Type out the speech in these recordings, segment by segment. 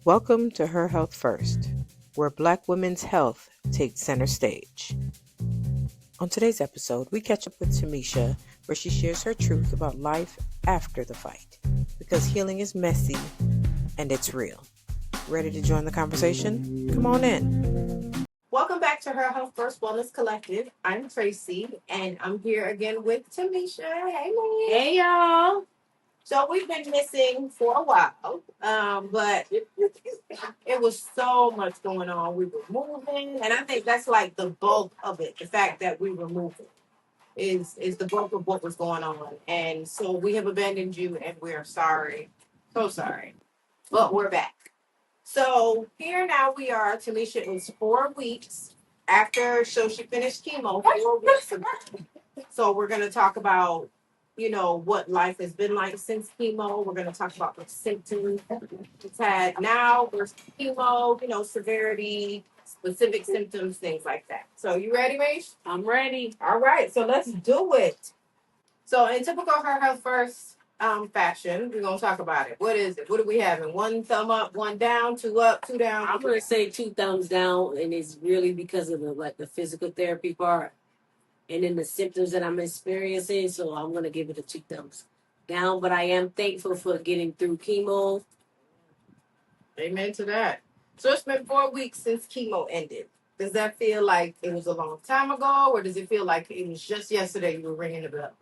Welcome to Her Health First, where Black women's health takes center stage. On today's episode, we catch up with Tamisha, where she shares her truth about life after the fight, because healing is messy and it's real. Ready to join the conversation? Come on in. Welcome back to Her Health First Wellness Collective. I'm Tracy, and I'm here again with Tamisha. Hey, man. Hey, y'all. So we've been missing for a while, but it was so much going on. We were moving, and I think that's like the bulk of it. The fact that we were moving is the bulk of what was going on, and so we have abandoned you, and we're sorry, so sorry, but we're back. So here now we are. Tamisha is 4 weeks after, so she finished chemo 4 weeks ago. So we're going to talk about, what life has been like since chemo. We're going to talk about the symptoms it's had now versus chemo, severity, specific symptoms, things like that. So you ready, Maish? I'm ready. All right, so let's do it. So in typical Her Health First fashion, we're going to talk about it. What is it? What are we having? One thumb up, one down, two up, two down? I'm going to say 2 thumbs down, and it's really because of the physical therapy part and then the symptoms that I'm experiencing. So I'm going to give it a 2 thumbs down, but I am thankful for getting through chemo. Amen to that. So it's been 4 weeks since chemo ended. Does that feel like it was a long time ago, or does it feel like it was just yesterday you were ringing the bell?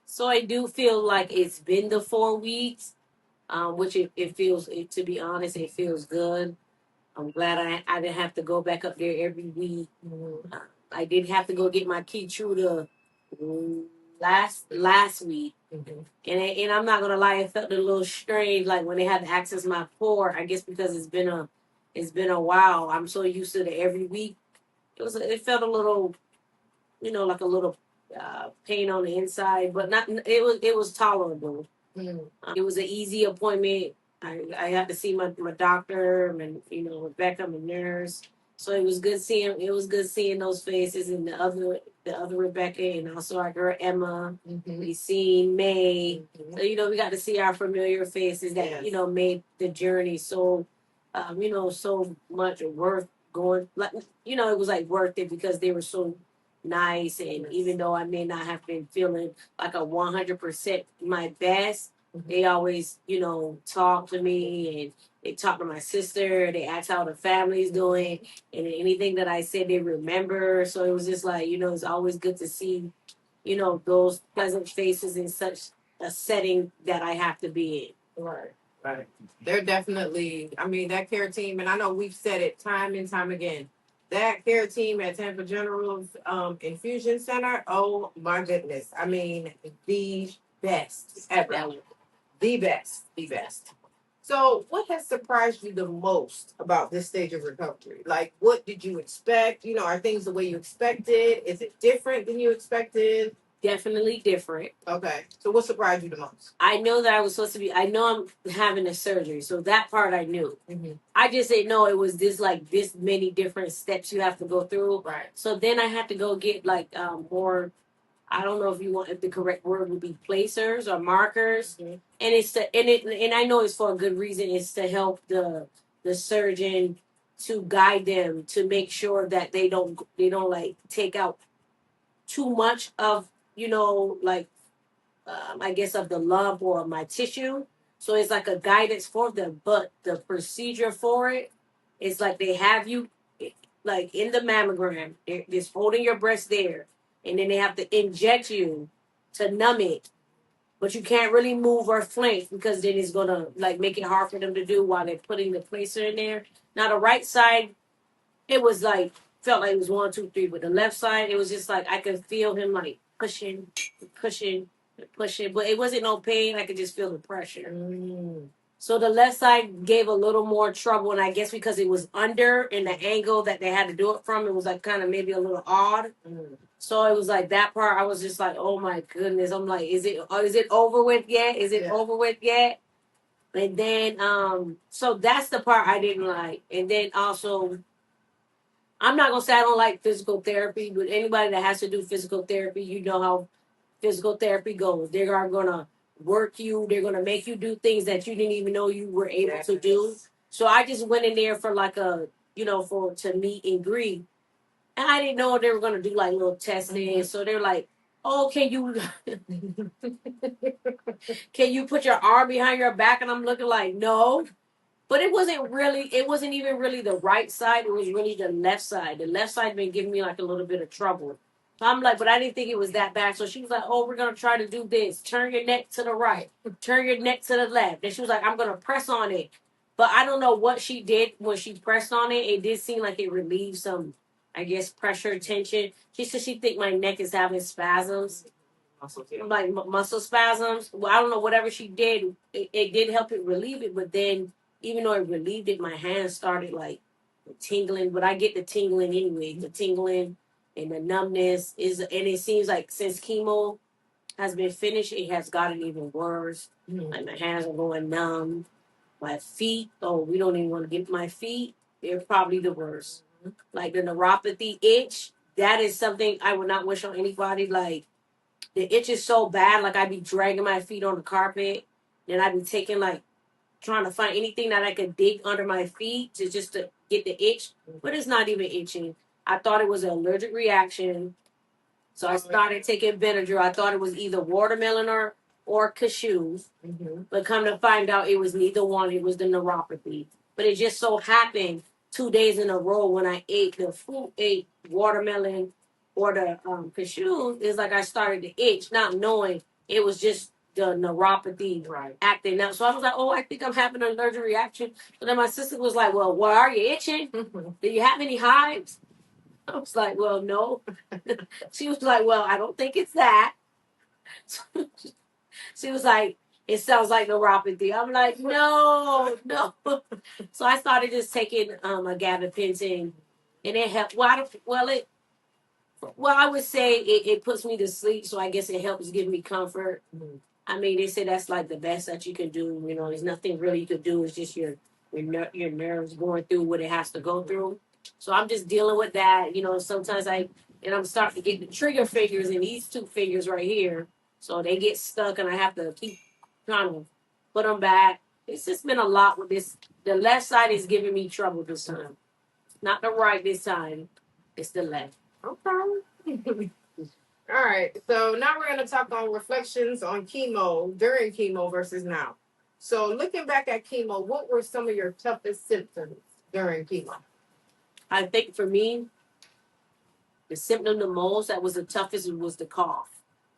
So I do feel like it's been the 4 weeks, which it feels, to be honest, it feels good. I'm glad I didn't have to go back up there every week. I did have to go get my Keytruda last week, and I'm not gonna lie, it felt a little strange, like when they had to access my port. I guess because it's been a while. I'm so used to the every week. It felt a little, like a little pain on the inside, but not. It was tolerable. It was an easy appointment. I had to see my doctor and Rebecca, my nurse. So it was good seeing those faces, and the other Rebecca, and also our girl Emma. We seen May. So we got to see our familiar faces that made the journey so so much worth going. Like it was like worth it because they were so nice, and even though I may not have been feeling like a 100% my best, they always talk to me, and they talk to my sister. They ask how the family's doing, and anything that I said they remember. So it was just like it's always good to see those pleasant faces in such a setting that I have to be in. Right. They're definitely, that care team, and I know we've said it time and time again. That care team at Tampa General's Infusion Center, oh my goodness. The best ever. The best. So, what has surprised you the most about this stage of recovery? Like, what did you expect? Are things the way you expected? Is it different than you expected? Definitely different. Okay. So, what surprised you the most? I know that I was supposed to be. I know I'm having a surgery, so that part I knew. I just didn't know it was this many different steps you have to go through. Right. So then I had to go get more. I don't know if the correct word would be placers or markers, and and I know it's for a good reason. It's to help the surgeon to guide them to make sure that they don't take out too much of I guess of the lump or my tissue. So it's like a guidance for them, but the procedure for it is like they have you like in the mammogram, they're just holding your breast there, and then they have to inject you to numb it, but you can't really move or flinch because then it's gonna make it hard for them to do while they're putting the placer in there. Now the right side, it was felt like it was 1, 2, 3, but the left side, it was just like I could feel him pushing, but it wasn't no pain. I could just feel the pressure. So the left side gave a little more trouble, and I guess because it was under in the angle that they had to do it from, it was kind of maybe a little odd. So it was that part. I was just like, oh my goodness. I'm like, is it over with yet? Is it over with yet? And then so that's the part I didn't like. And then also, I'm not gonna say I don't like physical therapy, but anybody that has to do physical therapy, you know how physical therapy goes. They are gonna work you. They're gonna make you do things that you didn't even know you were able to do. So I just went in there for like to meet and greet. And I didn't know they were gonna do like little testing. So they're like, "Oh, can you put your arm behind your back?" And I'm looking like, "No." But it wasn't even really the right side. It was really the left side. The left side been giving me like a little bit of trouble. So I'm like, but I didn't think it was that bad. So she was like, "Oh, we're gonna try to do this. Turn your neck to the right. Turn your neck to the left." And she was like, "I'm gonna press on it." But I don't know what she did when she pressed on it. It did seem like it relieved some, I guess, pressure, tension. She said she think my neck is having spasms. Like muscle spasms. Well, I don't know. Whatever she did, it did help it relieve it. But then, even though it relieved it, my hands started like tingling. But I get the tingling anyway. The tingling and the numbness is, and it seems like since chemo has been finished, it has gotten even worse. Like my hands are going numb. My feet. Oh, we don't even want to get my feet. They're probably the worst. Like the neuropathy itch. That is something I would not wish on anybody. Like the itch is so bad, like I'd be dragging my feet on the carpet, and I'd be taking like trying to find anything that I could dig under my feet to just to get the itch, but it's not even itching. I thought it was an allergic reaction, so I started taking Benadryl. I thought it was either watermelon or cashews, but come to find out it was neither one. It was the neuropathy. But it just so happened 2 days in a row when I ate watermelon or the cashews, is like I started to itch, not knowing it was just the neuropathy acting out. So I was like, oh, I think I'm having an allergic reaction. So then my sister was like, well, why are you itching? Do you have any hives? I was like, well, no. She was like, well, I don't think it's that. She was like, it sounds like neuropathy. I'm like, no, no. So I started just taking a gabapentin, and it helped. Well, I would say it puts me to sleep, so I guess it helps give me comfort. I mean, they say that's like the best that you can do. You know, there's nothing really you could do. It's just your nerves going through what it has to go through. So I'm just dealing with that. You know, sometimes I'm starting to get the trigger fingers in these two fingers right here. So they get stuck, and I have to keep trying to put them back. It's just been a lot with this. The left side is giving me trouble this time. Not the right this time. It's the left. Okay. All right. So now we're going to talk on reflections on chemo during chemo versus now. So looking back at chemo, what were some of your toughest symptoms during chemo? I think for me, the symptom the most that was the toughest was the cough.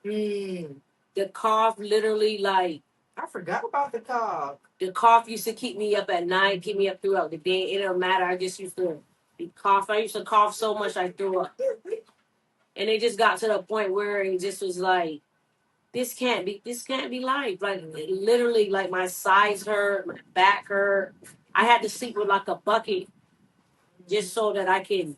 Mm. The cough literally, like, I forgot about the cough. the cough used to keep me up at night, keep me up throughout the day. It don't matter. I just used to be cough. I used to cough so much I threw up. And it just got to the point where it just was like, this can't be life. Like literally, like my sides hurt, my back hurt. I had to sleep with like a bucket just so that I can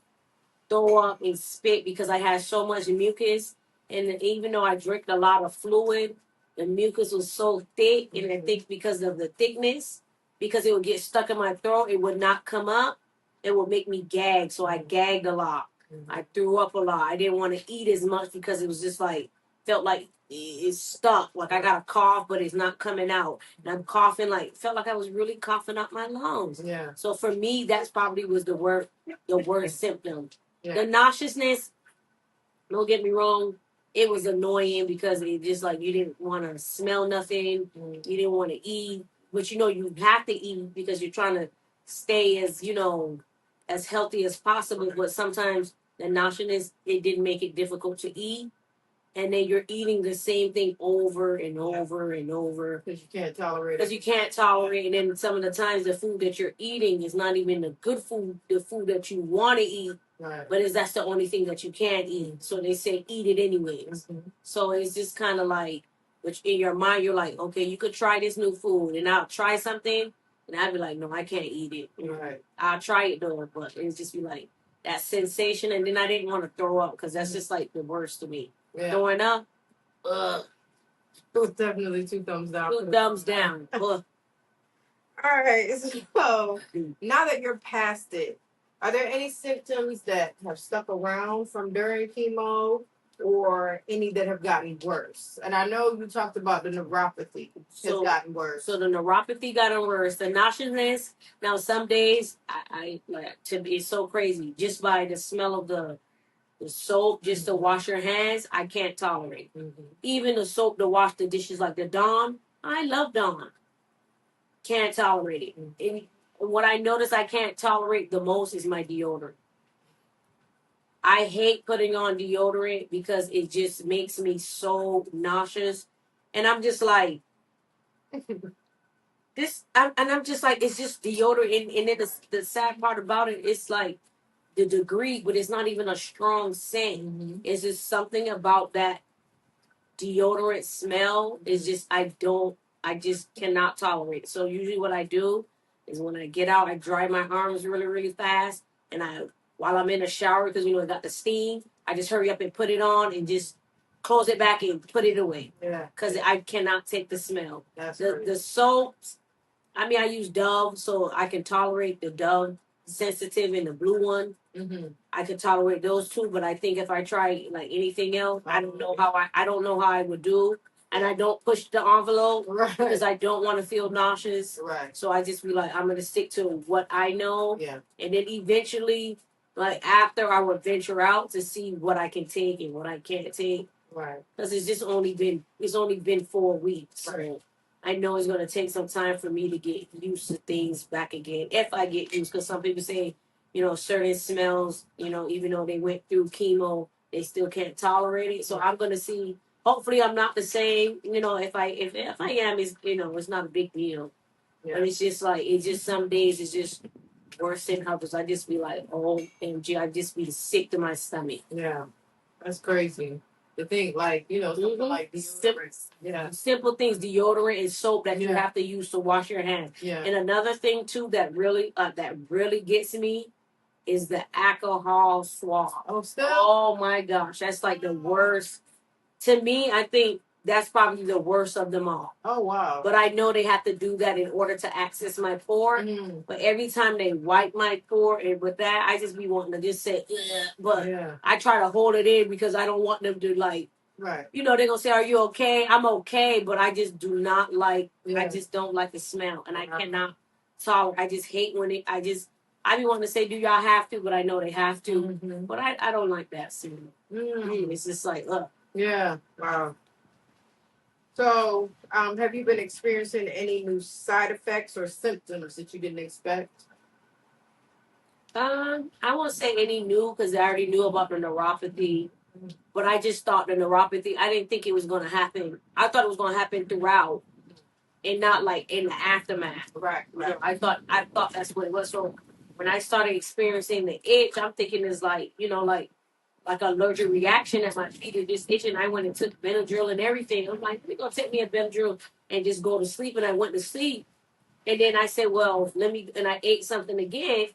throw up and spit because I had so much mucus. And even though I drank a lot of fluid, the mucus was so thick, and I think because of the thickness, because it would get stuck in my throat, it would not come up. It would make me gag. So I gagged a lot. I threw up a lot. I didn't want to eat as much because it was just like, felt like it's stuck. Like I got a cough, but it's not coming out. And I'm coughing, like, felt like I was really coughing up my lungs. Yeah. So for me, that's probably was the worst symptom. Yeah. The nauseousness, don't get me wrong, it was annoying because it just like you didn't want to smell nothing, you didn't want to eat, but you have to eat because you're trying to stay as as healthy as possible. But sometimes the nauseousness, it didn't make it difficult to eat, and then you're eating the same thing over and over and over because you can't tolerate it. Because you can't tolerate, and then some of the times the food that you're eating is not even the good food, the food that you want to eat. Right. But that's the only thing that you can't eat. So they say eat it anyways. So it's just kind of like, which in your mind you're like, okay, you could try this new food, and I'll try something, and I'll be like, no, I can't eat it. Right. I'll try it though, but it's just be like that sensation, and then I didn't want to throw up because that's just like the worst to me. Yeah. Throwing up, ugh. It was definitely 2 thumbs down. 2 thumbs down. Ugh. All right. So now that you're past it, are there any symptoms that have stuck around from during chemo? or any that have gotten worse? And I know you talked about the neuropathy has gotten worse. So the neuropathy got worse. The nauseousness. Now some days I like to be so crazy just by the smell of the soap just to wash your hands. I can't tolerate. Even the soap to wash the dishes, like the Dawn. I love Dawn. Can't tolerate it. And what I notice I can't tolerate the most is my deodorant. I hate putting on deodorant because it just makes me so nauseous. And I'm just like, I'm just like, it's just deodorant. And then the sad part about it, it's like the degree, but it's not even a strong scent. It's just something about that deodorant smell is just, I just cannot tolerate it. So usually what I do is when I get out, I dry my arms really, really fast. And while I'm in the shower, because, I got the steam, I just hurry up and put it on and just close it back and put it away. Yeah. Because I cannot take the smell. That's the soaps, I use Dove, so I can tolerate the Dove sensitive and the blue one. I could tolerate those two, but I think if I try like anything else, I don't know how I would do, and I don't push the envelope because I don't want to feel nauseous. Right. So I just be like, I'm gonna stick to what I know. Yeah. And then eventually, like after, I would venture out to see what I can take and what I can't take. Right. Because it's only been 4 weeks. Right. So I know it's gonna take some time for me to get used to things back again. If I get used, because some people say, certain smells, even though they went through chemo, they still can't tolerate it. So I'm gonna see. Hopefully, I'm not the same. If I am, it's not a big deal. Yeah. But it's just some days it's just worse than others. I just be like, oh, MG, I just be sick to my stomach. Yeah, that's crazy. The thing, like something like deodorant. Simple things, deodorant and soap that you have to use to wash your hands. Yeah. And another thing too that really gets me is the alcohol swab. Oh, still? Oh my gosh, that's like the worst. To me, I think that's probably the worst of them all. Oh wow. But I know they have to do that in order to access my pore. But every time they wipe my pore, and with that, I just be wanting to just say, ugh. But I try to hold it in because I don't want them to like. Right. They're gonna say, "Are you okay?" I'm okay, but I just do not like. I just don't like the smell, and I cannot tolerate. I just hate when it. I be wanting to say, "Do y'all have to?" But I know they have to. But I don't like that smell. It's just like, ugh. Yeah. Wow. So, have you been experiencing any new side effects or symptoms that you didn't expect? I won't say any new because I already knew about the neuropathy. But I just thought the neuropathy, I didn't think it was going to happen. I thought it was going to happen throughout and not like in the aftermath. Right. I thought that's what it was. So when I started experiencing the itch, I'm thinking it's like, like an allergic reaction that my feet are just itching. I went and took Benadryl and everything. I'm like, they're going to take me a Benadryl and just go to sleep. And I went to sleep. And then I said, well, and I ate something again,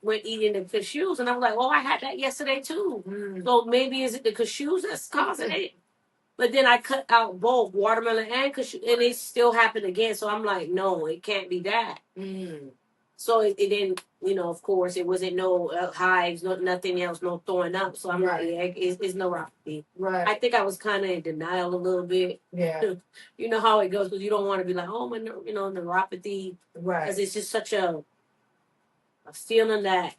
went eating the cashews. And I'm like, oh, I had that yesterday too. So maybe is it the cashews that's causing it? But then I cut out both watermelon and cashew, and it still happened again. So I'm like, no, it can't be that. So it didn't, of course, it wasn't no hives, nothing else, no throwing up. So I'm like, yeah, it's neuropathy. Right. I think I was kind of in denial a little bit. Yeah. You know how it goes, because you don't want to be like, oh, my, neuropathy. Right. Because it's just such a feeling that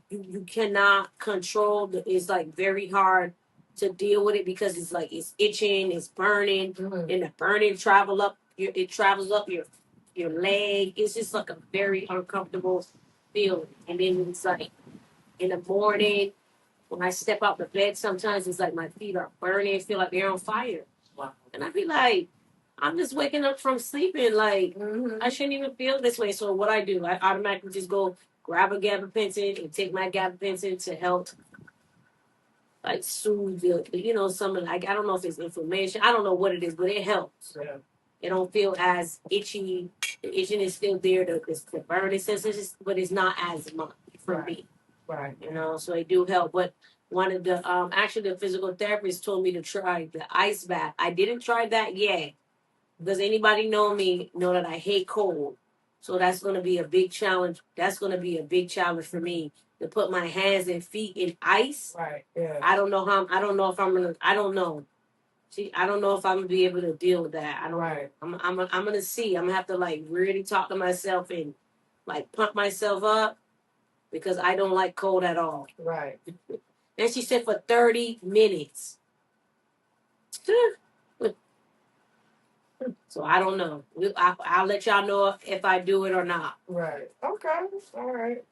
you cannot control. It's like very hard to deal with it because it's like it's itching, it's burning, and the burning travels up your leg. It's just like a very uncomfortable feeling. And then it's like in the morning when I step out the bed, sometimes it's like my feet are burning, feel like they're on fire. Wow. And I be like, I'm just waking up from sleeping. Like I shouldn't even feel this way. So what I do, I automatically just go grab a gabapentin and take my gabapentin to help like soothe the, some of like I don't know if it's inflammation. I don't know what it is, but it helps. Yeah. It don't feel as itchy. The itching is still there. The burning sensation, but it's not as much for me. Right. So it do help. But one of the actually the physical therapist told me to try the ice bath. I didn't try that yet because anybody know that I hate cold. So that's going to be a big challenge. That's going to be a big challenge for me to put my hands and feet in ice. Right. Yeah. I don't know how. I don't know if I'm gonna. I don't know. See, I don't know if I'm gonna be able to deal with that. I don't. Right. I'm gonna see. I'm gonna have to like really talk to myself and like pump myself up because I don't like cold at all. Right. And she said for 30 minutes. So I don't know. I'll let y'all know if I do it or not. Right. Okay. All right.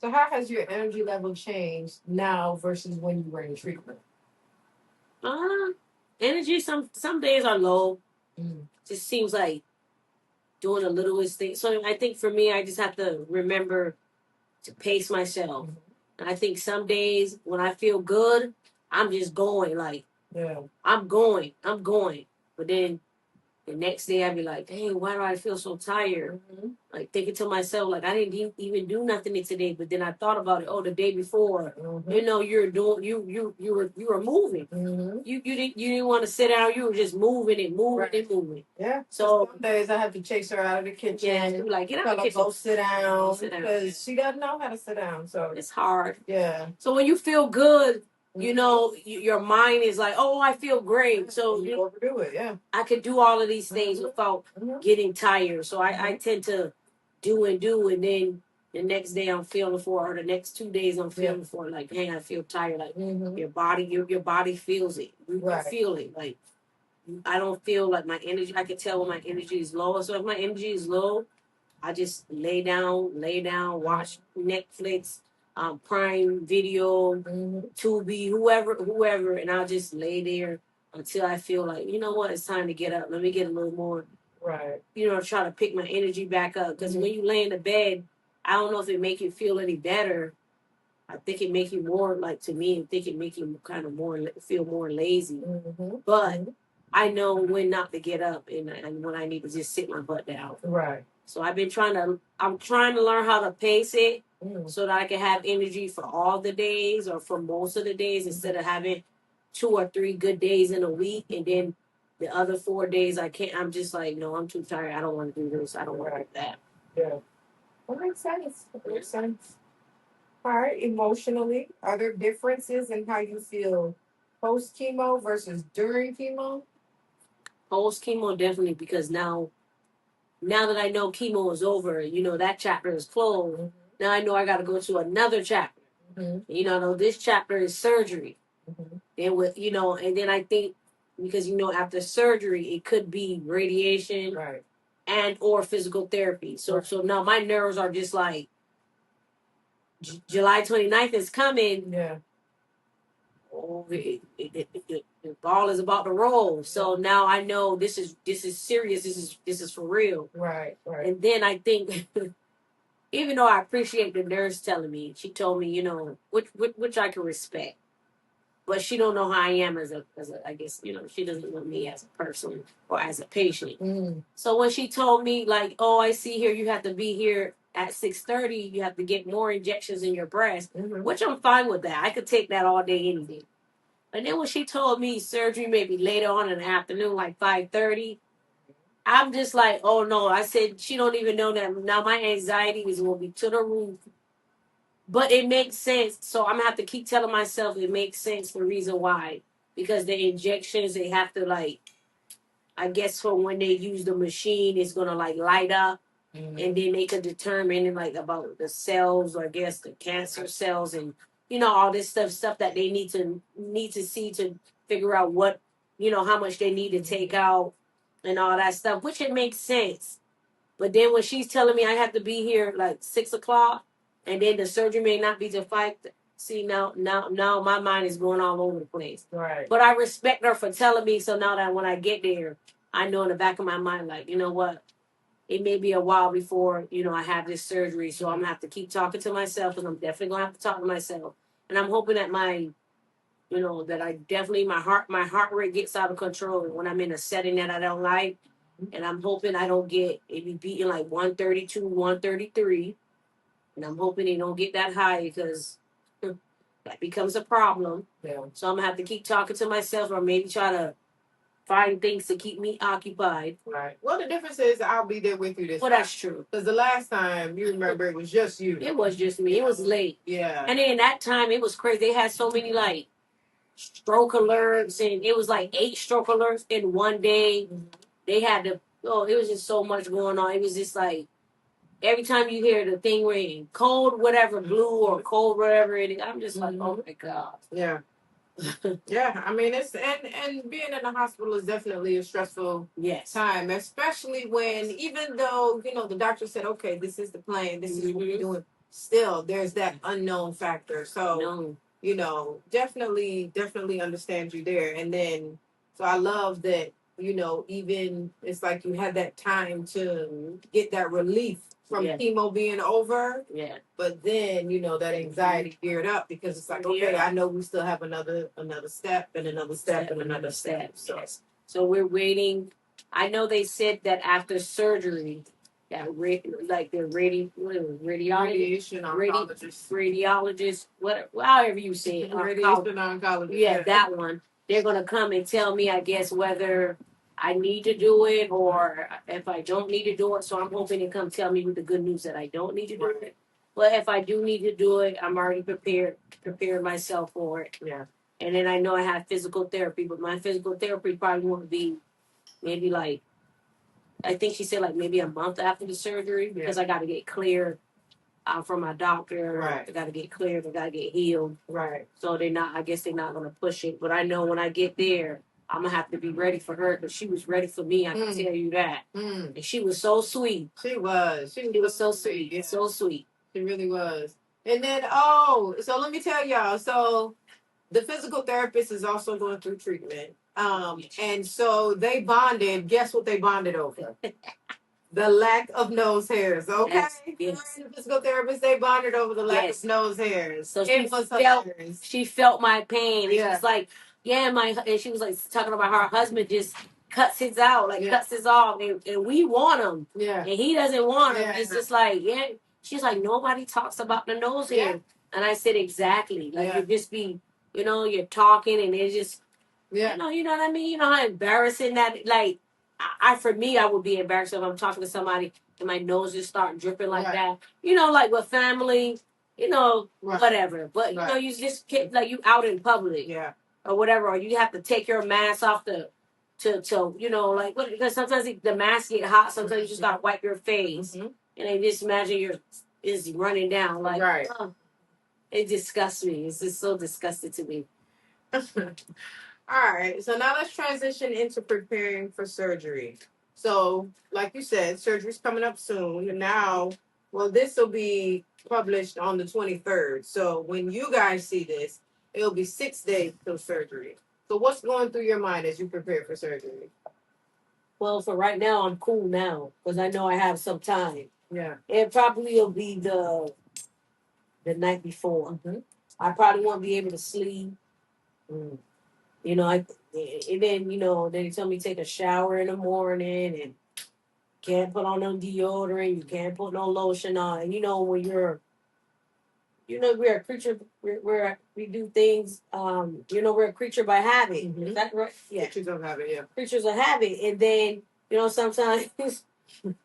So how has your energy level changed now versus when you were in treatment? Energy. Some days are low. Mm. Just seems like doing the littlest thing. So I think for me, I just have to remember to pace myself. And I think some days when I feel good, I'm just going like, Yeah. I'm going. But then the next day I'd be like, dang, why do I feel so tired? Mm-hmm. Like thinking to myself, like I didn't even do nothing today. But then I thought about it. Oh, the day before, you're doing you were moving. Mm-hmm. You didn't want to sit down. You were just moving and moving and moving. Yeah. So some days I have to chase her out of the kitchen. Yeah, and be like, get out of the kitchen. Go sit down Sit down. because she doesn't know how to sit down. So It's hard. yeah. So when you feel good, you know, your mind is like, oh, I feel great. So you overdo it. Yeah. I could do all of these things without getting tired. So I tend to do, and then the next day I'm feeling for, or the next 2 days I'm feeling for, like, hey, I feel tired. Like your body feels it. You feel it. Like I don't feel like my energy. I can tell when my energy is low. So if my energy is low, I just lay down, watch Netflix, Prime Video, Tubi, whoever, and I'll just lay there until I feel like, you know what, it's time to get up. Let me get a little more, try to pick my energy back up. Because when you lay in the bed, I don't know if it make you feel any better. I think it make you more, like, to me, I think it make you kind of more, feel more lazy. But I know when not to get up and when I need to just sit my butt down. Right. So I'm trying to learn how to pace it so that I can have energy for all the days or for most of the days instead of having 2 or 3 good days in a week and then the other 4 days I can't. I'm just like, no, I'm too tired. I don't want to do this. I don't want to do that. Yeah. That makes sense. That makes sense. All right. Emotionally, are there differences in how you feel post chemo versus during chemo? Post chemo, definitely, because now that I know chemo is over, that chapter is closed. Now I know I got to go to another chapter. No, this chapter is surgery. And and then I think because after surgery it could be radiation, and or physical therapy. So now my nerves are just like July 29th is coming. Yeah. Oh, the ball is about to roll. So now I know this is serious. This is for real. Right. And then I think, even though I appreciate the nurse telling me, she told me, which I can respect, but she don't know how I am as a I guess she doesn't know me as a person or as a patient. So when she told me like, oh, I see here you have to be here at 6:30, you have to get more injections in your breast, which I'm fine with that. I could take that all day, any day. And then when she told me surgery maybe later on in the afternoon, like 5:30, I'm just like, oh no. I said she don't even know that now my anxiety is going to be to the roof. But it makes sense. So I'm gonna have to keep telling myself it makes sense for the reason why. Because the injections they have to I guess for when they use the machine it's gonna light up. And then they could determine about the cells, or I guess the cancer cells, and all this stuff that they need to see to figure out what how much they need to take out and all that stuff, which it makes sense. But then when she's telling me I have to be here like 6:00, and then the surgery may not be till 5, see now my mind is going all over the place. Right. But I respect her for telling me, so now that when I get there, I know in the back of my mind, like, you know what, it may be a while before, I have this surgery. So I'm going to have to keep talking to myself, and I'm definitely going to have to talk to myself. And I'm hoping that that I definitely, my heart rate gets out of control when I'm in a setting that I don't like. And I'm hoping I don't get it be beating like 132, 133. And I'm hoping they don't get that high because that becomes a problem. Yeah. So I'm going to have to keep talking to myself, or maybe try to find things to keep me occupied. Right. Well, the difference is I'll be there with you this Well, time. that's true. Because the last time, you remember, it was just you. It was just me. It was late. Yeah. And then that time, it was crazy. They had so many, like, stroke alerts, and it was like 8 stroke alerts in one day. They had to, it was just so much going on. It was just like, every time you hear the thing ring, cold whatever, blue or cold whatever it is, I'm just like, oh my God. Yeah. Yeah, I mean it's and being in the hospital is definitely a stressful time, especially when even though the doctor said, okay, this is the plan, this is what we're doing, still there's that unknown factor. So definitely understand you there. And then so I love that even it's like you had that time to get that relief from chemo being over. Yeah. But then, that anxiety geared up because it's like, okay, I know we still have another step and another step and another step. So So we're waiting. I know they said that after surgery, that radiation radiologist, however you say it, radiation oncologist. Yeah, that one. They're gonna come and tell me, I guess, whether I need to do it or if I don't need to do it. So I'm hoping to come tell me with the good news that I don't need to do it. But if I do need to do it, I'm already prepared myself for it. Yeah. And then I know I have physical therapy, but my physical therapy probably won't be maybe like, I think she said like maybe a month after the surgery because I got to get cleared from my doctor. Right. I got to get cleared. I got to get healed. Right. So I guess they're not going to push it. But I know when I get there, I'm going to have to be ready for her because she was ready for me. I can tell you that. And she was so sweet. She was. She was so sweet. Yeah. So sweet. She really was. And then, so let me tell y'all. So the physical therapist is also going through treatment. And so they bonded. Guess what they bonded over? The lack of nose hairs. Okay. Yes. The physical therapist, they bonded over the lack of nose hairs. So she felt my pain. And she was like, and she was like talking about her husband just cuts his out, cuts his off, and we want him. Yeah. And he doesn't want him. It's just like, She's like, nobody talks about the nose hair. And I said, exactly. Like, you just be, you're talking and it's just, you know what I mean? You know how embarrassing that, like, for me, I would be embarrassed if I'm talking to somebody and my nose just start dripping like that. Like with family, whatever. But, you just get, like, you out in public. Yeah. Or whatever. Or you have to take your mask off to because sometimes the mask get hot. Sometimes you just got to wipe your face. Mm-hmm. And they just imagine is running down. Like, it disgusts me. It's just so disgusting to me. All right. So now let's transition into preparing for surgery. So, like you said, surgery's coming up soon. And now, this will be published on the 23rd. So when you guys see this, it'll be 6 days till surgery. So what's going through your mind as you prepare for surgery? Well, for right now, I'm cool now because I know I have some time. Yeah. It probably will be the night before. Mm-hmm. I probably won't be able to sleep. And then they tell me take a shower in the morning and can't put on no deodorant. You can't put no lotion on. And when you're, we're a creature. We do things. We're a creature by habit. Mm-hmm. Is that right? Yeah. Creatures of habit. Yeah. Creatures of habit. And then sometimes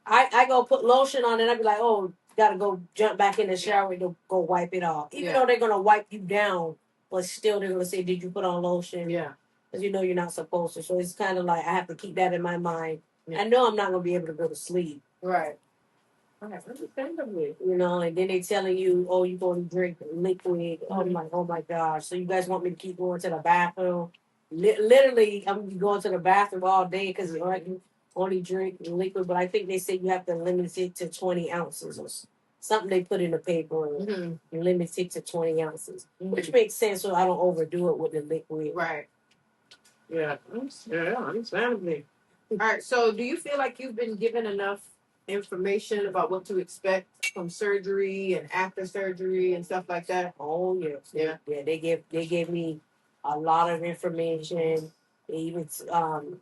I go put lotion on and I be like, oh, gotta go jump back in the shower to go wipe it off. Even though they're gonna wipe you down, but still they're gonna say, did you put on lotion? Yeah. Because you're not supposed to. So it's kind of like I have to keep that in my mind. Yeah. I know I'm not gonna be able to go to sleep. Right. Understandably. And then they telling you, oh, you're going to drink liquid. Mm-hmm. Oh my gosh. So you guys want me to keep going to the bathroom? Literally, I'm going to the bathroom all day because you only drink liquid. But I think they say you have to limit it to 20 ounces or something they put in the paper. Mm-hmm. You limit it to 20 ounces, which makes sense so I don't overdo it with the liquid. Right. Yeah, understandably. All right, so do you feel like you've been given enough information about what to expect from surgery and after surgery and stuff like that? Oh yes, yeah. They gave me a lot of information. They even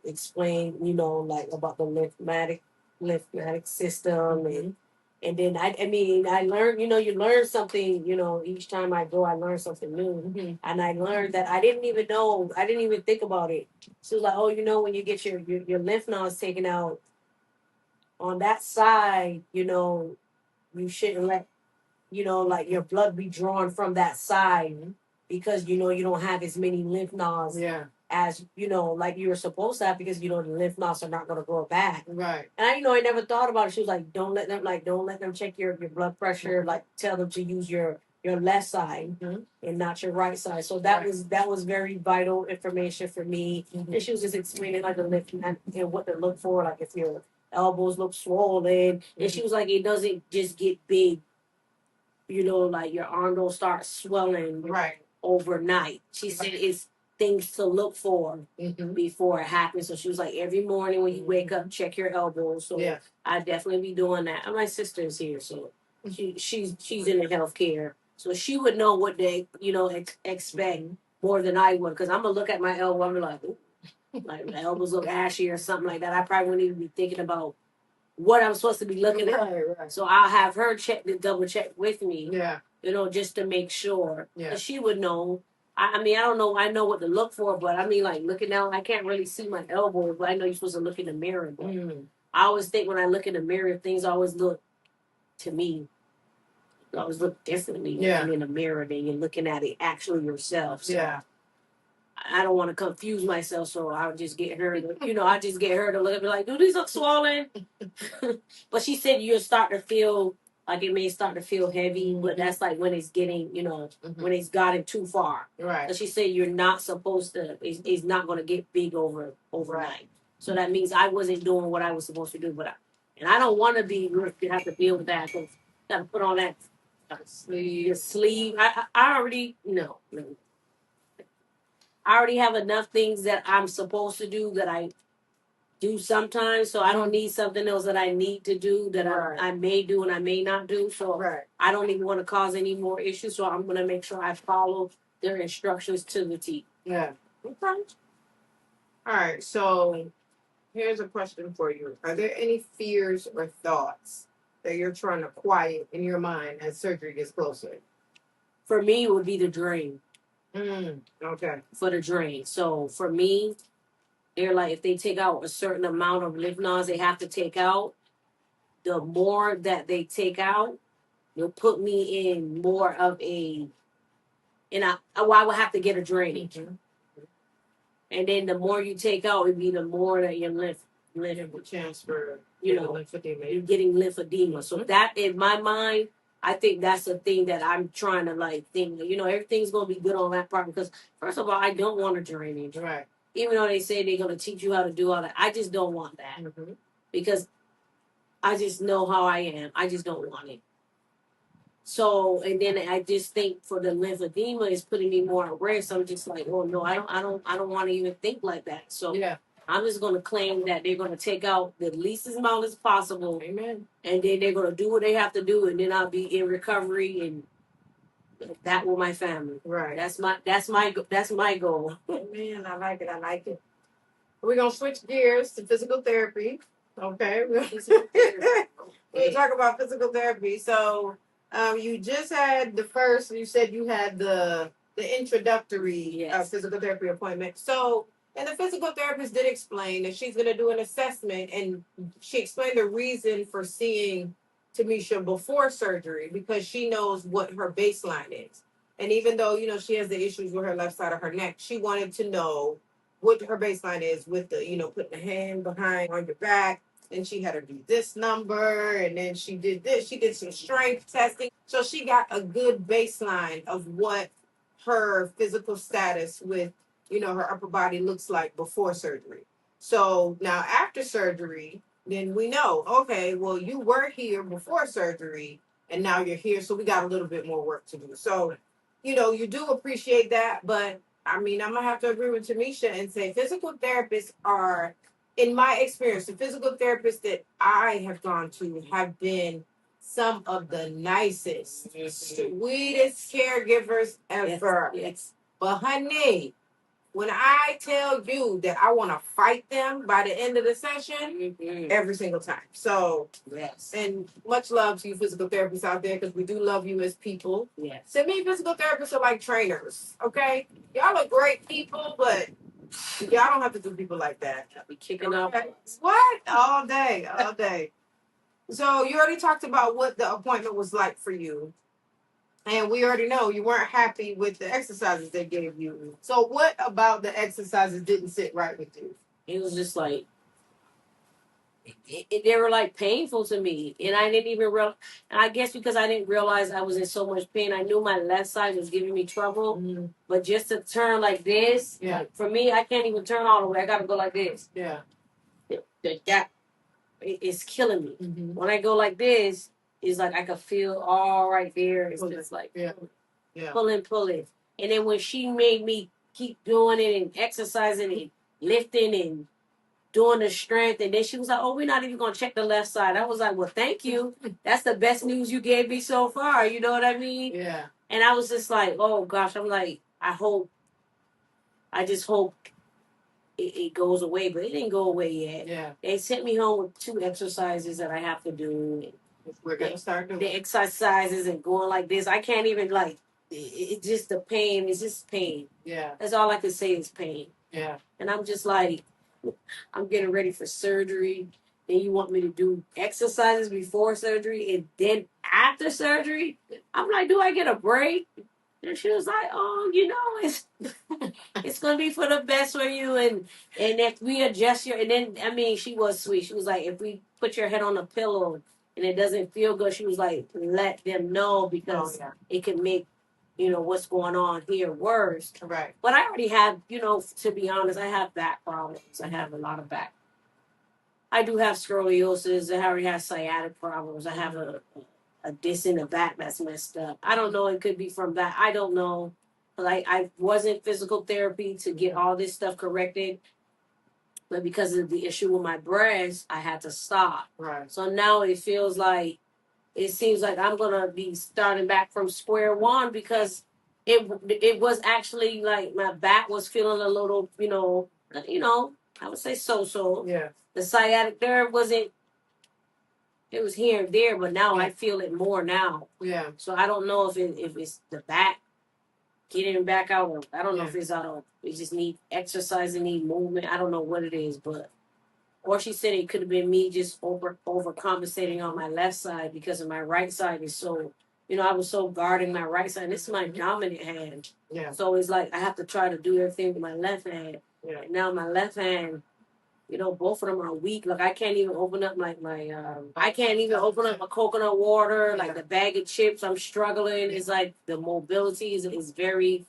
explained, like about the lymphatic system and And then I mean, I learned, you learn something, each time I go, I learn something new. And I learned that I didn't even know, I didn't even think about it. So like, oh, when you get your lymph nodes taken out on that side, you shouldn't let, like your blood be drawn from that side because, you don't have as many lymph nodes as, like you were supposed to have because, the lymph nodes are not going to grow back. Right. And I never thought about it. She was like, don't let them check your blood pressure. Like tell them to use your left side and not your right side. So that was very vital information for me. And she was just explaining like the lymph and what to look for, like if your elbows look swollen. And she was like, it doesn't just get big, like your arm don't start swelling overnight. She said it's things to look for before it happens. So she was like, every morning when you wake up, check your elbows. So I definitely be doing that. And my sister is here, so she's in the healthcare, so she would know what they expect more than I would. Because I'm gonna look at my elbow, I'm like, ooh, like my elbows look ashy or something like that. I probably wouldn't even be thinking about what I'm supposed to be looking at. Right. So I'll have her double check with me. Yeah. Just to make sure. Yeah. And she would know. I mean, I don't know. I know what to look for, but I mean, like looking out, I can't really see my elbow, but I know you're supposed to look in the mirror. But I always think when I look in the mirror, things always look, to me, always look differently in the mirror than you're looking at it actually yourself. So I don't want to confuse myself, so I'll just get her to, I just get her to look at me like, do these look swollen? But she said you'll start to feel like it may start to feel heavy, but that's like when it's getting, when it's gotten too far. Right. But she said you're not supposed to, it's not going to get big overnight. Right. So that means I wasn't doing what I was supposed to do, and I don't want to have to deal with that because got to put on that sleeve. I already, no. I already have enough things that I'm supposed to do that I do sometimes, so I don't need something else that I need to do that I may do and I may not do. So I don't even want to cause any more issues. So I'm going to make sure I follow their instructions to the T. Yeah. Okay. All right. So here's a question for you. Are there any fears or thoughts that you're trying to quiet in your mind as surgery gets closer? For me, it would be the drain. Okay. For the drain. So for me, they're like, if they take out a certain amount of lymph nodes they have to take out, the more that they take out, they'll put me in more of I would have to get a drainage. And then the more you take out, it'd be the more that your lymph will transfer, lymphedema. You're getting lymphedema. So that, in my mind, I think that's the thing that I'm trying to think, everything's going to be good on that part because, first of all, I don't want a drainage. Right. Even though they say they're going to teach you how to do all that, I just don't want that because I just know how I am. I just don't want it. So, and then I just think for the lymphedema is putting me more at risk. I'm just like, oh no, I don't want to even think like that. So I'm just going to claim that they're going to take out the least amount as possible. Amen. And then they're going to do what they have to do, and then I'll be in recovery and that with my family. Right. That's my goal. Man, I like it. We're gonna switch gears to physical therapy. Okay. We'll talk about physical therapy. So you just had you said you had the introductory physical therapy appointment. So, and the physical therapist did explain that she's going to do an assessment, and she explained the reason for seeing Tamisha before surgery because she knows what her baseline is. And even though, she has the issues with her left side of her neck, she wanted to know what her baseline is with the, putting the hand behind on your back. And she had her do this number, and then she did this. She did some strength testing. So she got a good baseline of what her physical status with, her upper body looks like before surgery. So now after surgery, then we know, okay, well, you were here before surgery, and now you're here. So we got a little bit more work to do. So, you do appreciate that. But, I mean, I'm going to have to agree with Tamisha and say physical therapists are, in my experience, the physical therapists that I have gone to have been some of the nicest, sweetest caregivers ever. Yes. But honey, when I tell you that I want to fight them by the end of the session, every single time. So, Yes. and much love to you physical therapists out there because we do love you as people. Yes. To me, physical therapists are like trainers, okay? Y'all are great people, but y'all don't have to do people like that. I'll be kicking off. What? All day, all day. So you already talked about what the appointment was like for you. And we already know you weren't happy with the exercises they gave you. So what about the exercises didn't sit right with you? It was just like, they were like painful to me. And I didn't even realize, I guess because I didn't realize I was in so much pain. I knew my left side was giving me trouble. Mm-hmm. But just to turn like this, like, for me, I can't even turn all the way. I got to go like this. Yeah. It's killing me. Mm-hmm. When I go like this, it's like I could feel all right there. It's just like pulling. And then when she made me keep doing it and exercising and lifting and doing the strength, and then she was like, "Oh, we're not even gonna check the left side." I was like, "Well, thank you. That's the best news you gave me so far." You know what I mean? Yeah. And I was just like, "Oh gosh," I'm like, I just hope it goes away, but it didn't go away yet. Yeah. They sent me home with 2 exercises that I have to do. We're gonna start doing the exercises and going like this. I can't even like it just the pain. It's just pain. Yeah. That's all I can say is pain. Yeah. And I'm just like, I'm getting ready for surgery. Then you want me to do exercises before surgery and then after surgery? I'm like, do I get a break? And she was like, "Oh, it's it's gonna be for the best for you, and if we adjust your, and then I mean, she was sweet. She was like, if we put your head on a pillow and it doesn't feel good, she was like, let them know because it can make what's going on here worse. Right. But I already have, to be honest, I have back problems. I have a lot of back. I do have scoliosis. I already have sciatic problems. I have a disc in the back that's messed up. I don't know. It could be from that. I don't know. Like I was in physical therapy to get all this stuff corrected, but because of the issue with my breast, I had to stop. Right. So now it seems like I'm gonna be starting back from square one because it was actually like my back was feeling a little, I would say so. Yeah. The sciatic nerve wasn't. It was here and there, but now I feel it more now. Yeah. So I don't know if it's the back getting back out, or I don't know if it's out of we just need exercise and need movement. I don't know what it is, but or she said it could have been me just overcompensating on my left side because of my right side is so I was so guarding my right side. This is my dominant hand. Yeah. So it's like I have to try to do everything with my left hand. Yeah. And now my left hand, both of them are weak. Like I can't even open up I can't even open up a coconut water, like the bag of chips. I'm struggling. It's like the mobility is very,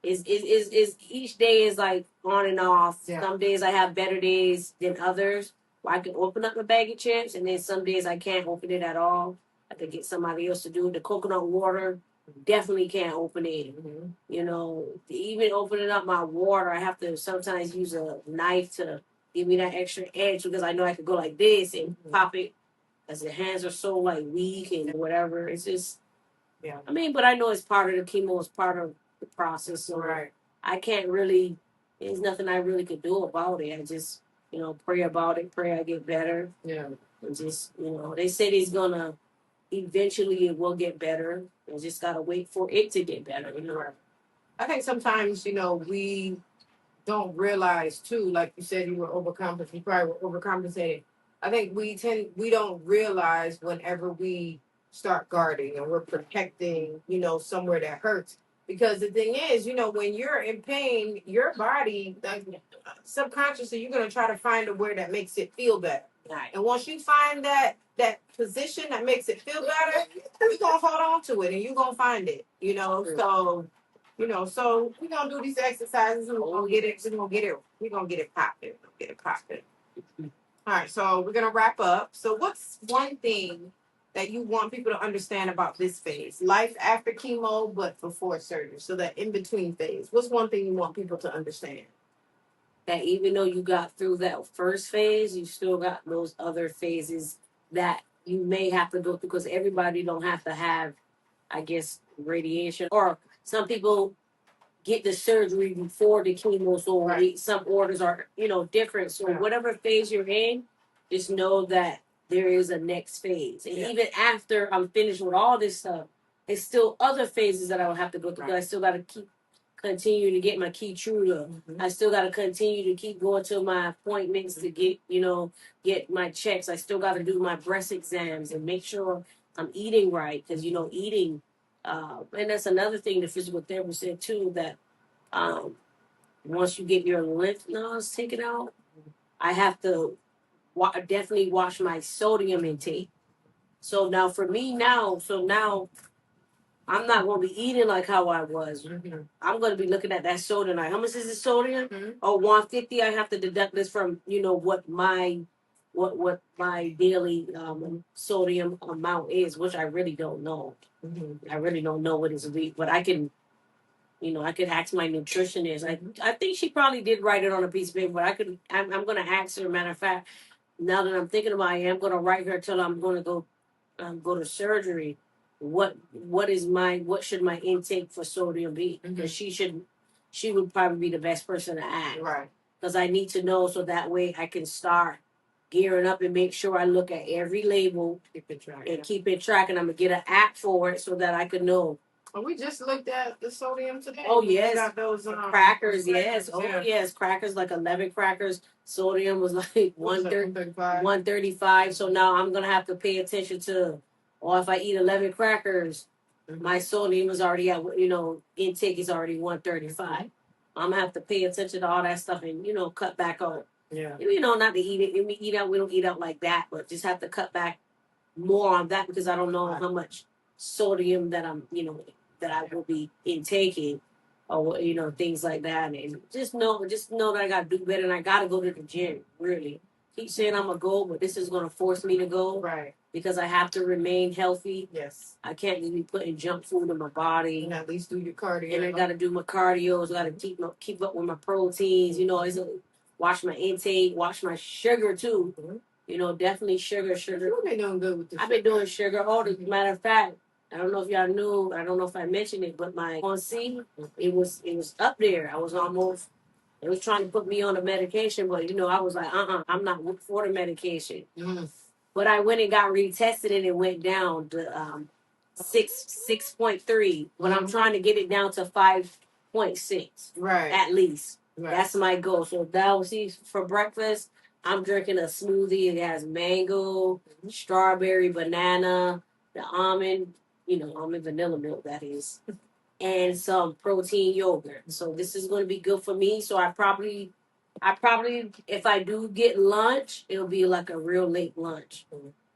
is each day is like on and off. Yeah. Some days I have better days than others where I can open up a bag of chips, and then some days I can't open it at all. I could get somebody else to do it. The coconut water, definitely can't open it. Mm-hmm. Even opening up my water, I have to sometimes use a knife to give me that extra edge because I know I could go like this and pop it as the hands are so like weak and whatever. It's just, I mean, but I know it's part of the chemo, it's part of the process. So I can't really, there's nothing I really could do about it. I just, pray about it, pray I get better. Yeah. And just, they said eventually it will get better. I just got to wait for it to get better. I think sometimes, we don't realize too, like you said, you were overcompensating. You probably were overcompensating. I think we don't realize whenever we start guarding and we're protecting, somewhere that hurts. Because the thing is, when you're in pain, your body, like, subconsciously, you're gonna try to find a where that makes it feel better. Right. And once you find that position that makes it feel better, you're gonna hold on to it and you're gonna find it. So. So we're gonna do these exercises and we're gonna get it popping. All right, so we're gonna wrap up. So what's one thing that you want people to understand about this phase? Life after chemo, but before surgery. So that in between phase. What's one thing you want people to understand? That even though you got through that first phase, you still got those other phases that you may have to go through because everybody don't have to have, I guess, radiation. Or some people get the surgery before the chemo, so Right. some orders are different. So Yeah. whatever phase you're in, just know that there is a next phase, and Yeah. even after I'm finished with all this stuff, there's still other phases that I will have to go through. Right. I still got to continue to get my Keytruda. I still got to continue to keep going to my appointments to get my checks. I still got to do my breast exams and make sure I'm eating right, because eating. And that's another thing the physical therapist said too, that um, once you get your lymph nodes taken out, I have to definitely watch my sodium intake. So now for me now I'm not going to be eating like how I was. I'm going to be looking at that sodium. Like, how much is the sodium? Oh, 150. I have to deduct this from what my daily sodium amount is, which I really don't know. I really don't know what is a week, but I can. I could ask my nutritionist. I think she probably did write it on a piece of paper, but I'm going to ask her. Matter of fact, now that I'm thinking about it, I am going to write her till I'm going to go to surgery. What should my intake for sodium be? Because she would probably be the best person to ask. Right. Because I need to know, so that way I can start gearing up and make sure I look at every label keep it track, and I'm gonna get an app for it so that I could know. Well, we just looked at the sodium today. Oh We yes, got those crackers. Yes, yeah. yes, crackers, like 11 crackers. Sodium was like 135. 135. So now I'm gonna have to pay attention to, or if I eat 11 crackers, my sodium is already at intake is already 135. I'm gonna have to pay attention to all that stuff and cut back on. Yeah. Not to eat it. If we eat out, we don't eat out like that, but just have to cut back more on that, because I don't know how much sodium that that I will be intaking, or things like that. And just know that I gotta do better, and I gotta go to the gym. Really, keep saying I'm gonna go, but this is gonna force me to go, right? Because I have to remain healthy. Yes, I can't just be putting junk food in my body. And at least do your cardio. And I gotta do my cardio. I gotta keep up with my proteins. Watch my intake, watch my sugar too. Definitely sugar. You've been doing good with the I've been doing sugar all the matter of fact. I don't know if y'all knew. I don't know if I mentioned it, but my A1C, it was up there. I was almost. It was trying to put me on the medication, but I was like, I'm not for the medication. But I went and got retested, and it went down to 6.3. But I'm trying to get it down to 5.6, right? At least. Right. That's my goal. So that was for breakfast. I'm drinking a smoothie. It has mango, strawberry, banana, the almond, almond vanilla milk, that is, and some protein yogurt. So this is going to be good for me. So I probably, if I do get lunch, it'll be like a real late lunch.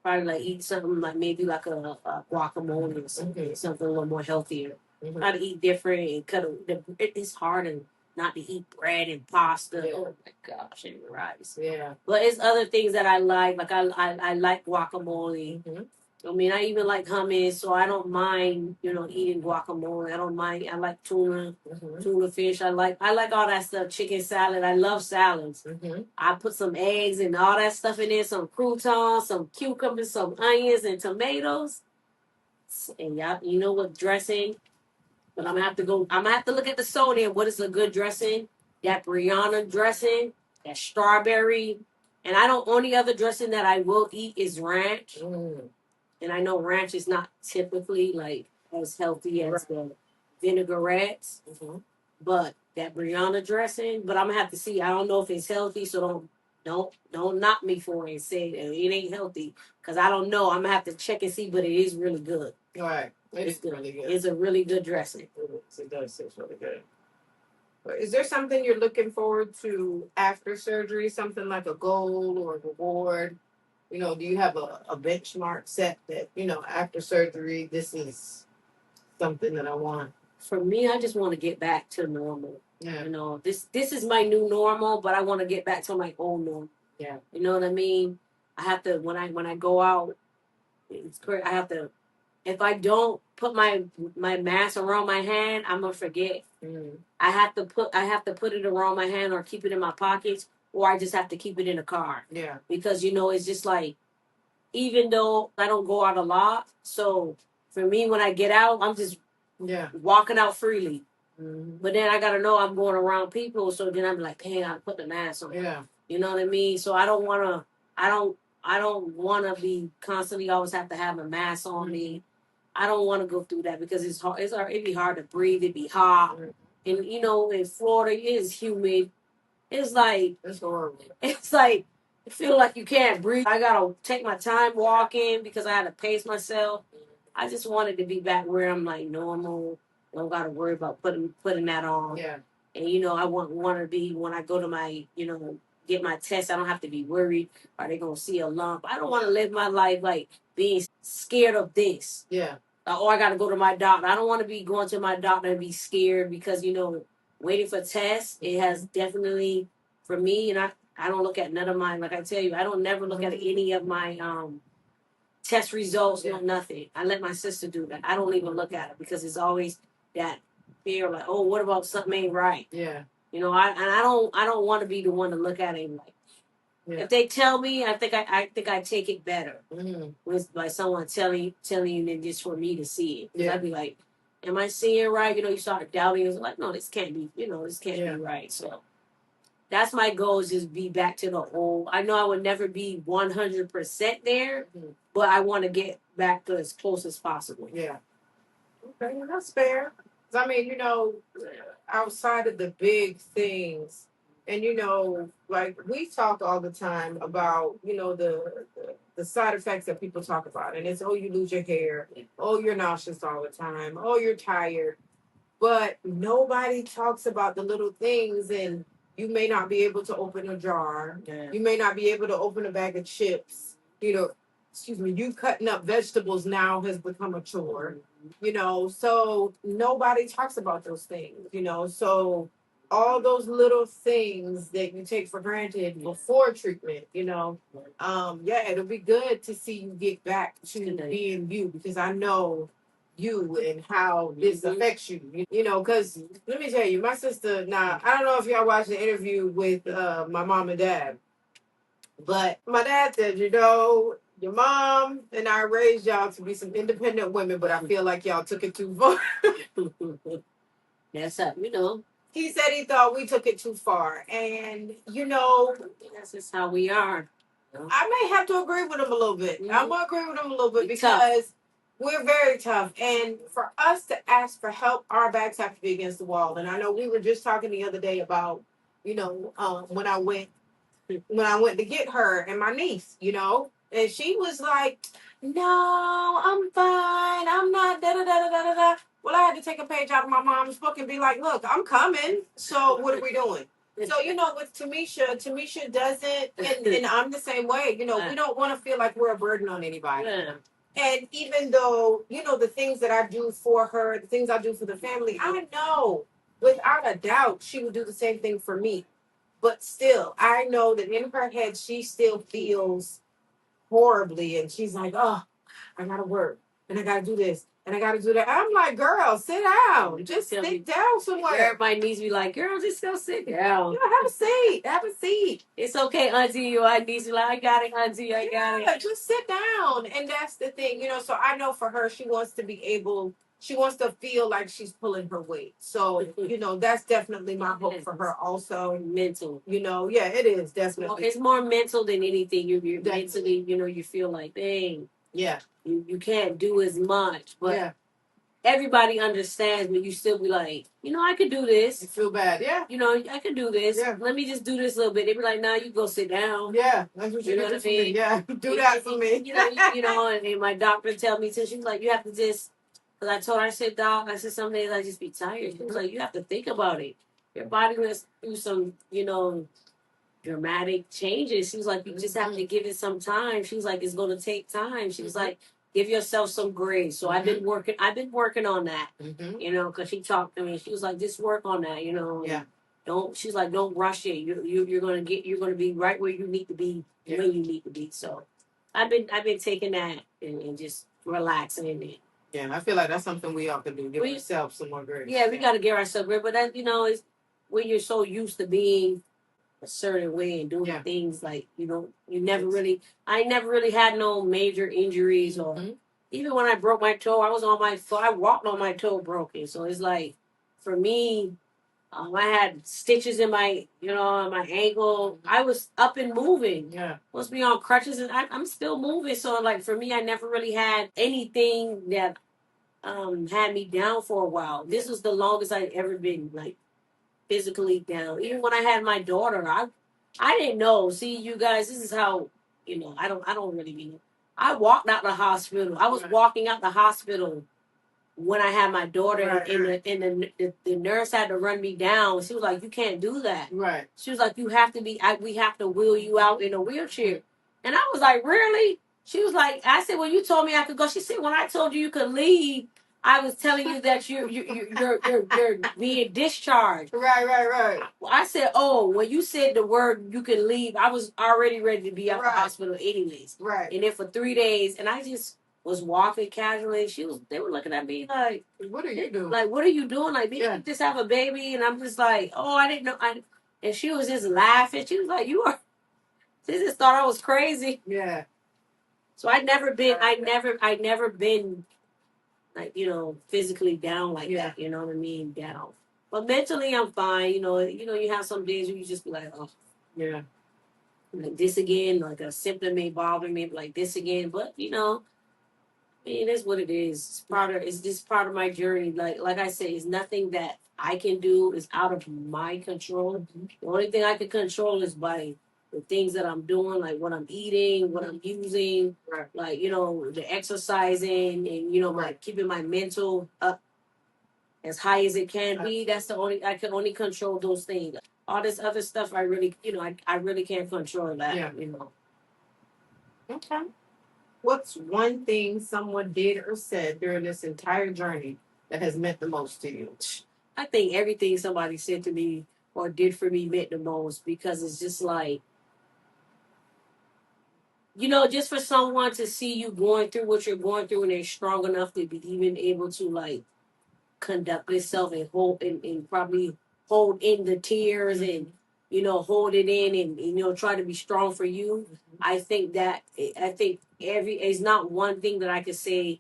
Probably like eat something like maybe like a guacamole or something, something a little more healthier. Try to eat different and it's hard and not to eat bread and pasta. Yeah. Oh my gosh, and rice. Yeah. But it's other things that I like. Like I like guacamole. I mean, I even like hummus, so I don't mind, eating guacamole. I don't mind. I like tuna, tuna fish. I like all that stuff. Chicken salad. I love salads. I put some eggs and all that stuff in there. Some croutons, some cucumbers, some onions, and tomatoes. And y'all, what dressing? But I'm gonna have to look at the sodium. What is a good dressing? That Brianna dressing, that strawberry, and only other dressing that I will eat is ranch. And I know ranch is not typically like as healthy as the vinaigrettes, but that Brianna dressing. But I'm gonna have to see. I don't know if it's healthy, so don't knock me for it and say that it ain't healthy, because I don't know. I'm gonna have to check and see. But it is really good. All right, it's good. Really good. It's a really good dressing. It does taste really good. Is there something you're looking forward to after surgery? Something like a goal or a reward? Do you have a benchmark set that, after surgery, this is something that I want? For me, I just want to get back to normal. Yeah. This is my new normal, but I want to get back to my old normal. Yeah. You know what I mean? I have to, when I go out, it's great. I have to, if I don't put my mask around my hand, I'm gonna forget. I have to put it around my hand or keep it in my pockets, or I just have to keep it in the car. Yeah. Because it's just like, even though I don't go out a lot, so for me when I get out, I'm just walking out freely. But then I gotta know I'm going around people, so then I'm like, hey, I put the mask on. Yeah. You know what I mean? So I don't wanna. I don't wanna be constantly always have to have a mask on me. I don't want to go through that because it's hard. It'd be hard to breathe. It'd be hot, and in Florida it is humid. It's like It's horrible. It's like I feel like you can't breathe. I gotta take my time walking because I had to pace myself. I just wanted to be back where I'm like normal. Don't gotta worry about putting that on. Yeah. And I want to be when I go to my get my test. I don't have to be worried. Are they gonna see a lump? I don't want to live my life like being scared of this. Yeah. Or I got to go to my doctor. I don't want to be going to my doctor and be scared because waiting for tests. It has definitely for me, and I don't look at none of mine. Like I tell you, I don't never look at any of my test results. No, nothing. I let my sister do that. I don't even look at it because it's always that fear, like, oh, what about something ain't right? Yeah. I don't want to be the one to look at it like. Yeah. If they tell me, I think I take it better with like someone telling you than just for me to see it. Yeah. I'd be like, am I seeing right? You start doubting. It's like, no, this can't be. This can't be right. So that's my goal is just be back to the old. I know I would never be 100% there, but I want to get back to as close as possible. Yeah. Okay, that's fair. I mean, outside of the big things, and like we talk all the time about, the side effects that people talk about, and it's you lose your hair, you're nauseous all the time, you're tired, but nobody talks about the little things, and you may not be able to open a jar, you may not be able to open a bag of chips, excuse me, you cutting up vegetables now has become a chore. So nobody talks about those things, so all those little things that you take for granted before treatment, it'll be good to see you get back to being you because I know you and how this affects you, because let me tell you, my sister, now, I don't know if y'all watched the interview with my mom and dad, but my dad said, your mom and I raised y'all to be some independent women, but I feel like y'all took it too far. That's up, He said he thought we took it too far. And, that's just how we are. I may have to agree with him a little bit. I'm going to agree with him a little bit because we're very tough. And for us to ask for help, our backs have to be against the wall. And I know we were just talking the other day about, when I went to get her and my niece, and she was like, no, I'm fine. I'm not da da da da da da. Well, I had to take a page out of my mom's book and be like, look, I'm coming. So what are we doing? So, with Tamisha doesn't, and I'm the same way, we don't want to feel like we're a burden on anybody. Yeah. And even though, the things that I do for her, the things I do for the family, I know without a doubt she would do the same thing for me. But still, I know that in her head, she still feels horribly. And she's like, oh, I got to work. And I got to do this. And I got to do that. I'm like, girl, sit down. Just sit down somewhere. Everybody needs to be like, girl, just go sit down. Have a seat. Have a seat. It's okay, auntie. Your niece be like, I got it, auntie. I got it. Just sit down. And that's the thing, so I know for her, she wants to feel like she's pulling her weight. So, that's definitely my hope for her also. Mental. It is definitely. Well, it's more mental than anything. You're mentally, you feel like, dang. Yeah. You can't do as much. But everybody understands, but you still be like, I could do this. You feel bad. Yeah. I could do this. Yeah. Let me just do this a little bit. They be like, nah, you go sit down. Yeah. That's what you know what I mean? Yeah. Do that for me. And my doctor tell me, she's like, you have to just. Because I told her, I said, Doc, some days I just be tired. She was like, you have to think about it. Your body will do some, dramatic changes. She was like, you just have to give it some time. She was like, it's going to take time. She was like, give yourself some grace. So I've been working on that, because she talked to me. She was like, just work on that, Yeah. She's like, don't rush it. You're going to be right where you need to be when you need to be. So I've been taking that and just relaxing in it. Yeah, I feel like that's something we all can do. Give ourselves some more grace. Yeah, we got to give ourselves grace. But that, is when you're so used to being a certain way and doing things like, I never really had no major injuries or even when I broke my toe, I walked on my toe broken. So it's like, for me, I had stitches in my, in my ankle. I was up and moving. Yeah. Supposed to be on crutches, and I'm still moving. So, like, for me, I never really had anything that had me down for a while. This was the longest I'd ever been, like, physically down. Even when I had my daughter, I didn't know. See, you guys, this is how, I don't really mean. I walked out the hospital. I was walking out the hospital when I had my daughter, Right, the nurse had to run me down. She was like, "You can't do that." Right. She was like, "You have to be. We have to wheel you out in a wheelchair." And I was like, "Really?" She was like, "I said, well, you told me I could go." She said, "When I told you you could leave, I was telling you that you're being discharged." Right. Well, I said, "Oh, when you said the word you can leave, I was already ready to be out the Right. hospital anyways." Right. And then for 3 days, and I just was walking casually. They were looking at me like, "What are you doing? Like, what are you doing? Like, did you just have a baby?" And I'm just like, "Oh, I didn't know." And she was just laughing. She was like, "You are." She just thought I was crazy. Yeah. So I never been like, physically down like that. You know what I mean? Down. But mentally, I'm fine. You have some days where you just be like, "Oh, Yeah. like this again." Like a symptom may bother me, like this again. But it is what it is. It's just part of my journey. Like I say, it's nothing that I can do. It's out of my control. The only thing I can control is by the things that I'm doing, like what I'm eating, what I'm using, Right. like the exercising, and like keeping my mental up as high as it can be. That's the only I can only control those things. All this other stuff, I really, I really can't control that. Yeah. Okay. What's one thing someone did or said during this entire journey that has meant the most to you? I think everything somebody said to me or did for me meant the most, because it's just like, just for someone to see you going through what you're going through, and they're strong enough to be even able to, like, conduct themselves and and probably hold in the tears, and hold it in, and try to be strong for you. I think it's not one thing that I could say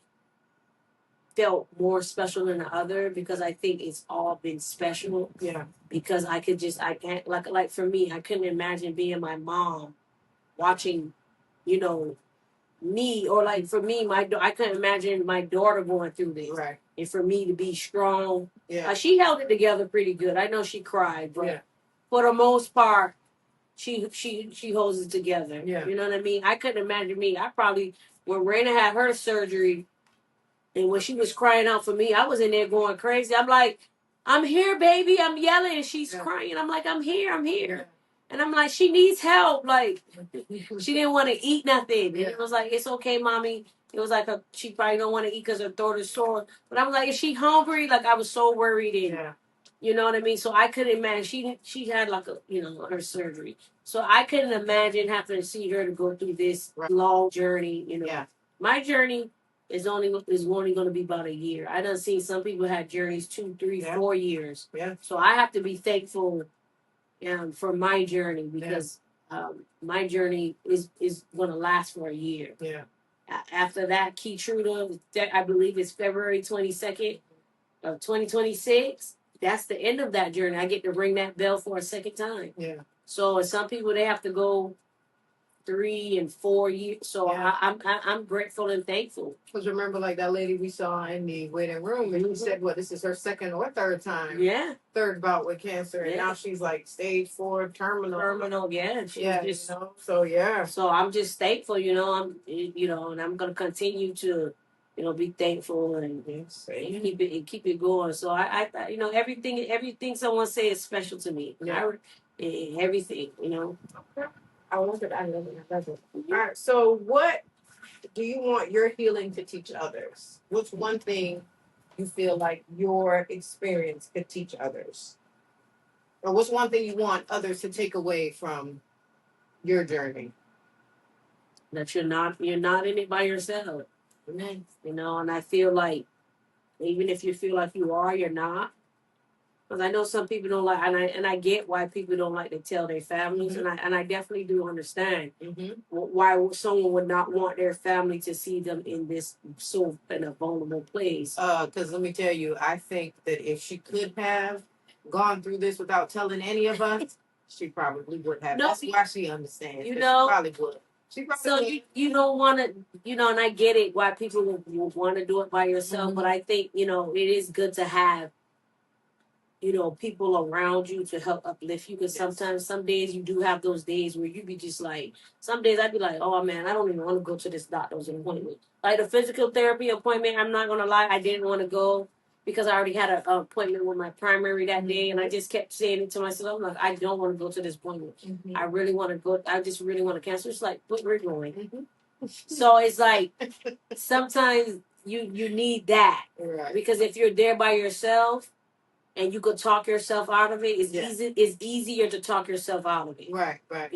felt more special than the other, because I think it's all been special. Yeah. Because I can't, like for me, I couldn't imagine being my mom watching, you know, me, or like for me, I couldn't imagine my daughter going through this. Right. And for me to be strong. Yeah. She held it together pretty good. I know she cried, but Yeah. for the most part, she holds it together. Yeah. You know what I mean? I couldn't imagine me. I probably, when Raina had her surgery, and when she was crying out for me, I was in there going crazy. I'm like, "I'm here, baby." I'm yelling, and she's crying. I'm like, "I'm here, I'm here." Yeah. And I'm like, "She needs help." Like, she didn't want to eat nothing. And Yeah. it was like, "It's okay, mommy." It was like, she probably don't want to eat because her throat is sore. But I was like, "Is she hungry?" Like, I was so worried. And, Yeah. you know what I mean? So I couldn't imagine. She had like her surgery. So I couldn't imagine having to see her to go through this long journey. Yeah. My journey is only going to be about a year. I done seen some people had journeys 2, 3, 4 years. Yeah. So I have to be thankful for my journey, because my journey is going to last for a year. Yeah. After that, Keytruda, I believe it's February 22nd of 2026. That's the end of that journey. I get to ring that bell for a second time. Yeah. So some people, they have to go 3 and 4 years. So Yeah. I'm grateful and thankful. Because remember, like that lady we saw in the waiting room, and you said, "What? This is her second or third time? Yeah. Third bout with cancer, and now she's like stage 4 terminal. Terminal, yeah. So yeah. So I'm just thankful, and I'm gonna continue to, be thankful, and keep it going. So I everything someone says is special to me. Yeah. Everything. Okay. I wanted I love it. I love it. All right. So what do you want your healing to teach others? What's one thing you feel like your experience could teach others? Or what's one thing you want others to take away from your journey? That you're not in it by yourself. Amen. And I feel like, even if you feel like you are, you're not. Because I know some people don't like, and I get why people don't like to tell their families, Mhm. and I definitely do understand Mm-hmm. why someone would not want their family to see them in a vulnerable place. Because let me tell you, I think that if she could have gone through this without telling any of us, she probably would have. No, That's why she understands. you 'cause know, she probably would. She probably so would. you don't want to, and I get it why people would want to do it by yourself, but I think it is good to have people around you to help uplift you. Because sometimes, some days you do have those days where you be just like, some days I'd be like, oh man, I don't even want to go to this doctor's appointment. Like the physical therapy appointment, I'm not going to lie, I didn't want to go because I already had an appointment with my primary that day. And I just kept saying it to myself, I'm like, I don't want to go to this appointment. I really want to go. I just really want to cancel. It's like, but we're going. So it's like, sometimes you need that. Right. Because if you're there by yourself, and you could talk yourself out of it, it's easier to talk yourself out of it. Right. But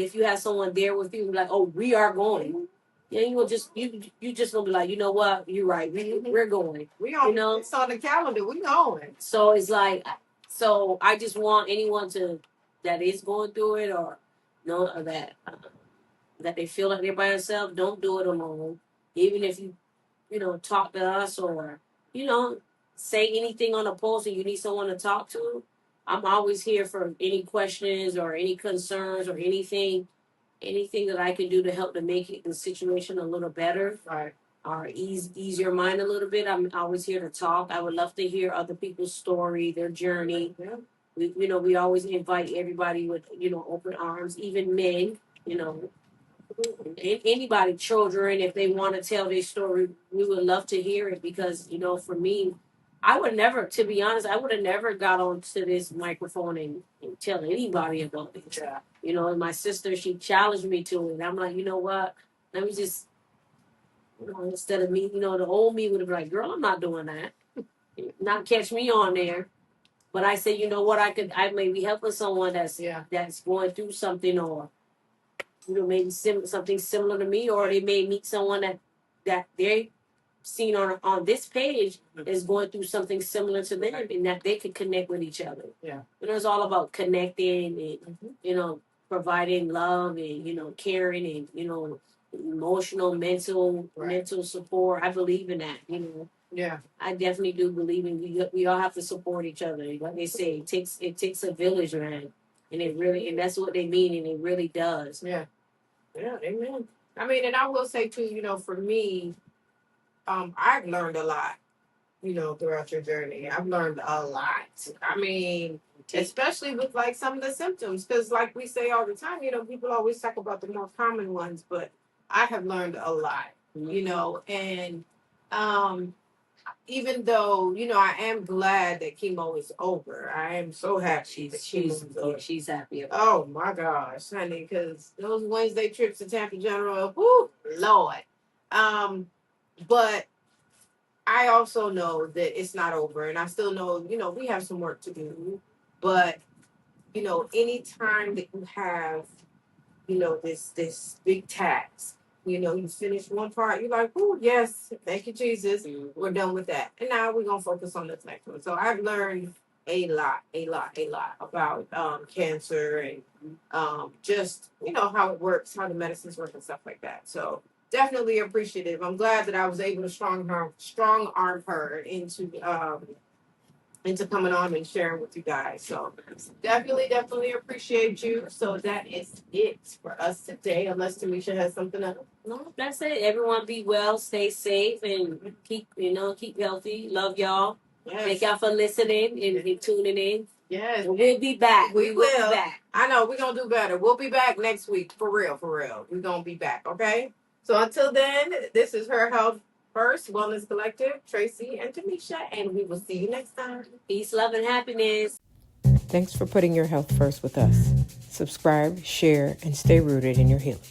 if you have someone there with you, like, oh, we are going. Yeah, you will just you just gonna be like, you know what, you're right. We're going. We on it's on the calendar. We going. So it's like, so I just want anyone that is going through it, or know that they feel like they're by themselves, don't do it alone. Even if you talk to us, or you know say anything on a post and you need someone to talk to, I'm always here for any questions or any concerns or anything that I can do to help to make the situation a little better. Right. Or ease your mind a little bit. I'm always here to talk. I would love to hear other people's story, their journey. Yeah. We always invite everybody with open arms, even men. Anybody, children, if they want to tell their story, we would love to hear it. Because for me, I would never, to be honest, I would have never got onto this microphone and tell anybody about it. Yeah. And my sister, she challenged me to it. And I'm like, you know what? Let me just, instead of me, the old me would have been like, girl, I'm not doing that. Not catch me on there. But I said, you know what? I may be helping someone that's going through something, or maybe something similar to me, or they may meet someone that they seen on this page is going through something similar to them, and that they could connect with each other. Yeah. It's all about connecting and providing love and caring and emotional, mental support. I believe in that. Yeah. I definitely do believe in we all have to support each other. Like they say, it takes a village, man. And that's what they mean, and it really does. Yeah. Yeah, amen. I mean, and I will say too, for me, I've learned a lot, throughout your journey. I've learned a lot. I mean, especially with like some of the symptoms, because like we say all the time, people always talk about the more common ones, but I have learned a lot, and even though I am glad that chemo is over. I am so happy she's happy about oh my gosh, honey, because those Wednesday trips to Tampa General, whoo, Lord. But I also know that it's not over, and I still know we have some work to do. But anytime that you have this big task. You finish one part, you're like, oh, yes, thank you, Jesus. We're done with that. And now we're going to focus on this next one. So I've learned a lot about cancer and just, how it works, how the medicines work and stuff like that. So definitely appreciative. I'm glad that I was able to strong arm her into coming on and sharing with you guys. So definitely appreciate you. So that is it for us today, unless Tamisha has something else. No, that's it. Everyone be well, stay safe, and keep healthy. Love y'all. Yes. Thank y'all for listening and tuning in. Yes. And we'll be back. We will be back. I know we're gonna do better. We'll be back next week. For real. We're gonna be back, okay? So until then, this is Her Health First Wellness Collective, Tracy and Tamisha, and we will see you next time. Peace, love, and happiness. Thanks for putting your health first with us. Subscribe, share, and stay rooted in your healing.